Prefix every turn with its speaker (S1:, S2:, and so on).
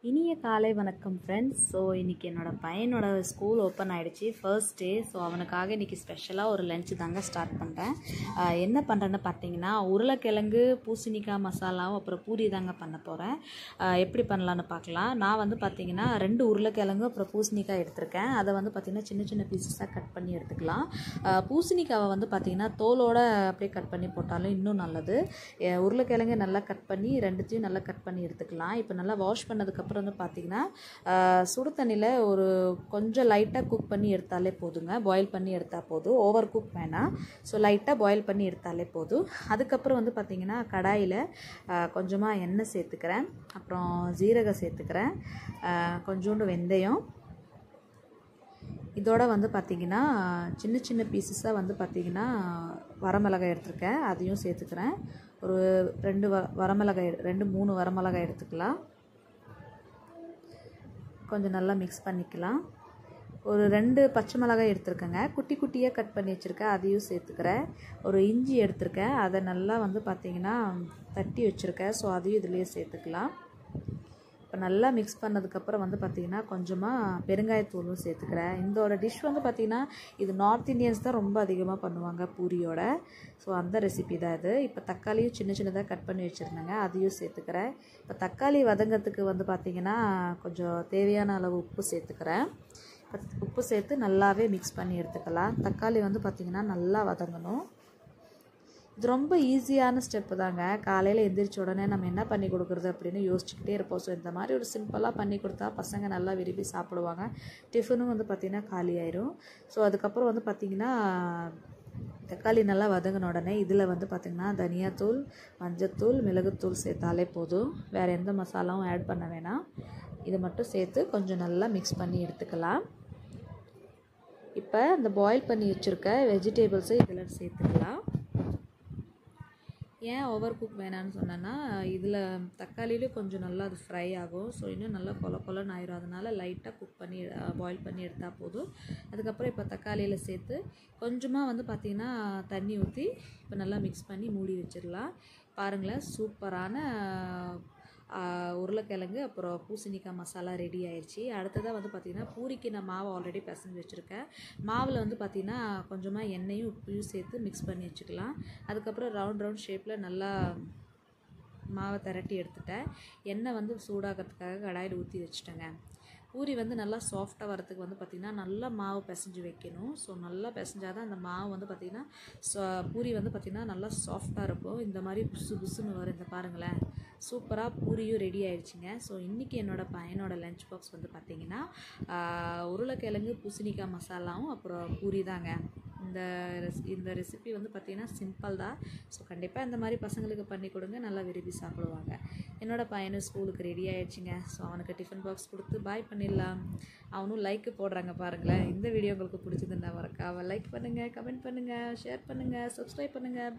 S1: இனிய காலை வணக்கம் ஃப்ரெண்ட்ஸ். ஸோ இன்றைக்கி என்னோடய பையனோட ஸ்கூல் ஓப்பன் ஆகிடுச்சு, ஃபர்ஸ்ட் டே. ஸோ அவனுக்காக இன்றைக்கி ஸ்பெஷலாக ஒரு லஞ்சு தாங்க ஸ்டார்ட் பண்ணுறேன். என்ன பண்ணுறேன்னு பார்த்தீங்கன்னா, உருளைக்கிழங்கு பூசணிக்காய் மசாலாவும் அப்புறம் பூரி தாங்க பண்ண போகிறேன். எப்படி பண்ணலான்னு பார்க்கலாம். நான் வந்து பார்த்திங்கன்னா 2 உருளைக்கிழங்கு அப்புறம் பூசணிக்காய் எடுத்திருக்கேன். அதை வந்து பார்த்திங்கன்னா சின்ன சின்ன பீசஸாக கட் பண்ணி எடுத்துக்கலாம். பூசணிக்காவை வந்து பார்த்திங்கன்னா தோலோடு அப்படியே கட் பண்ணி போட்டாலும் இன்னும் நல்லது. உருளைக்கிழங்கு நல்லா கட் பண்ணி 2த்தையும் நல்லா கட் பண்ணி எடுத்துக்கலாம். இப்போ நல்லா வாஷ் பண்ணதுக்கப்புறம் வந்து பார்த்திங்கன்னா சுடு தண்ணியில் ஒரு கொஞ்சம் லைட்டாக குக் பண்ணி எடுத்தாலே போதுங்க. பாயில் பண்ணி எடுத்தால் போதும், ஓவர் குக் வேணாம். ஸோ லைட்டாக பாயில் பண்ணி எடுத்தாலே போதும். அதுக்கப்புறம் வந்து பார்த்திங்கன்னா கடாயில் கொஞ்சமாக எண்ணெய் சேர்த்துக்கிறேன், அப்புறம் ஜீரகம் சேர்த்துக்கிறேன், கொஞ்சோண்டு வெந்தயம். இதோட வந்து பார்த்திங்கன்னா சின்ன சின்ன பீசஸாக வந்து பார்த்திங்கன்னா வரமிளகாய் எடுத்துருக்கேன், அதையும் சேர்த்துக்கிறேன். ஒரு 2-3 வரமிளகாய் எடுத்துக்கலாம். கொஞ்சம் நல்லா மிக்ஸ் பண்ணிக்கலாம். ஒரு 2 பச்சை மிளகாய் எடுத்துருக்கேங்க, குட்டி குட்டியாக கட் பண்ணி வச்சுருக்கேன், அதையும் சேர்த்துக்கிறேன். ஒரு இஞ்சி எடுத்துருக்கேன், அதை நல்லா வந்து பார்த்திங்கன்னா தட்டி வச்சுருக்கேன். ஸோ அதையும் இதுலேயே சேர்த்துக்கலாம். இப்போ நல்லா மிக்ஸ் பண்ணதுக்கப்புறம் வந்து பார்த்திங்கன்னா கொஞ்சமாக பெருங்காயத்தூளும் சேர்த்துக்கிறேன். இதோட டிஷ் வந்து பார்த்திங்கன்னா இது நார்த் இந்தியன்ஸ் தான் ரொம்ப அதிகமாக பண்ணுவாங்க பூரியோட. ஸோ அந்த ரெசிபி தான் இது. இப்போ தக்காளியும் சின்ன சின்னதாக கட் பண்ணி வச்சுருந்தேங்க, அதையும் சேர்த்துக்கிறேன். இப்போ தக்காளி வதங்கிறதுக்கு வந்து பார்த்திங்கன்னா கொஞ்சம் தேவையான அளவு உப்பு சேர்த்துக்கிறேன். உப்பு சேர்த்து நல்லாவே மிக்ஸ் பண்ணி எடுத்துக்கலாம். தக்காளி வந்து பார்த்திங்கன்னா நல்லா வதங்கணும். இது ரொம்ப ஈஸியான ஸ்டெப்பு தாங்க. காலையில் எந்திரிச்ச உடனே நம்ம என்ன பண்ணி கொடுக்குறது அப்படின்னு யோசிச்சுக்கிட்டே இருப்போம். ஸோ இந்த மாதிரி ஒரு சிம்பிளாக பண்ணி கொடுத்தா பசங்க நல்லா விரும்பி சாப்பிடுவாங்க. டிஃபனும் வந்து பார்த்திங்கன்னா காலி ஆயிரும். ஸோ அதுக்கப்புறம் வந்து பார்த்திங்கன்னா தக்காளி நல்லா வதங்கின உடனே இதில் வந்து பார்த்திங்கன்னா தனியாத்தூள், மஞ்சத்தூள், மிளகுத்தூள் சேர்த்தாலே போதும். வேறு எந்த மசாலாவும் ஆட் பண்ண வேணாம். இதை மட்டும் சேர்த்து கொஞ்சம் நல்லா மிக்ஸ் பண்ணி எடுத்துக்கலாம். இப்போ இந்த பாயில் பண்ணி வச்சுருக்க வெஜிடபிள்ஸை இதில் சேர்த்துக்கலாம். ஏன் ஓவர் குக் வேணான்னு சொன்னேன்னா, இதில் தக்காளியிலும் கொஞ்சம் நல்லா அது ஃப்ரை ஆகும். ஸோ இன்னும் நல்லா கொலன்னு ஆயிரும். அதனால் லைட்டாக குக் பண்ணி பாயில் பண்ணி எடுத்தால் போதும். அதுக்கப்புறம் இப்போ தக்காளியில் சேர்த்து கொஞ்சமாக வந்து பார்த்திங்கன்னா தண்ணி ஊற்றி இப்போ நல்லா மிக்ஸ் பண்ணி மூடி வச்சிடலாம். பாருங்களேன், சூப்பரான உருளைக்கிழங்கு அப்புறம் பூசணிக்காய் மசாலா ரெடி ஆயிடுச்சு. அடுத்ததாக வந்து பார்த்திங்கன்னா பூரிக்கு நான் மாவு ஆல்ரெடி பிசைஞ்சு வச்சுருக்கேன். மாவில் வந்து பார்த்திங்கன்னா கொஞ்சமாக எண்ணெயும் உப்பையும் சேர்த்து மிக்ஸ் பண்ணி வச்சுக்கலாம். அதுக்கப்புறம் ரவுண்ட் ஷேப்பில் நல்லா மாவை திரட்டி எடுத்துட்டேன். எண்ணெய் வந்து சூடாகிறதுக்காக கடாயில் ஊற்றி வச்சுட்டேங்க. பூரி வந்து நல்லா சாஃப்டாக வரதுக்கு வந்து பார்த்திங்கன்னா நல்லா மாவு பிசைஞ்சு வைக்கணும். ஸோ நல்லா பிசைஞ்சால் தான் அந்த மாவு வந்து பார்த்திங்கன்னா பூரி வந்து பார்த்திங்கன்னா நல்லா சாஃப்டாக இருக்கும். இந்த மாதிரி புசுன்னு வரும். இந்த பாருங்களேன், சூப்பராக பூரியும் ரெடி ஆயிடுச்சுங்க. ஸோ இன்றைக்கி என்னோடய பையனோட லஞ்ச் பாக்ஸ் வந்து பார்த்திங்கன்னா உருளைக்கிழங்கு பூசணிக்காய் மசாலாவும் அப்புறம் பூரி தாங்க. இந்த ரெசிபி வந்து பார்த்திங்கன்னா சிம்பிள் தான். ஸோ கண்டிப்பாக இந்த மாதிரி பசங்களுக்கு பண்ணி கொடுங்க, நல்லா விரும்பி சாப்பிடுவாங்க. என்னோடய பையனும் ஸ்கூலுக்கு ரெடி ஆகிடுச்சிங்க. ஸோ அவனுக்கு டிஃபன் பாக்ஸ் கொடுத்து பாய் பண்ணிடலாம். அவனும் லைக்கு போடுறாங்க பாருங்களேன். இந்த வீடியோ உங்களுக்கு பிடிச்சதுன்னா மறக்காம லைக் பண்ணுங்கள், கமெண்ட் பண்ணுங்கள், ஷேர் பண்ணுங்கள், சப்ஸ்கிரைப் பண்ணுங்கள்.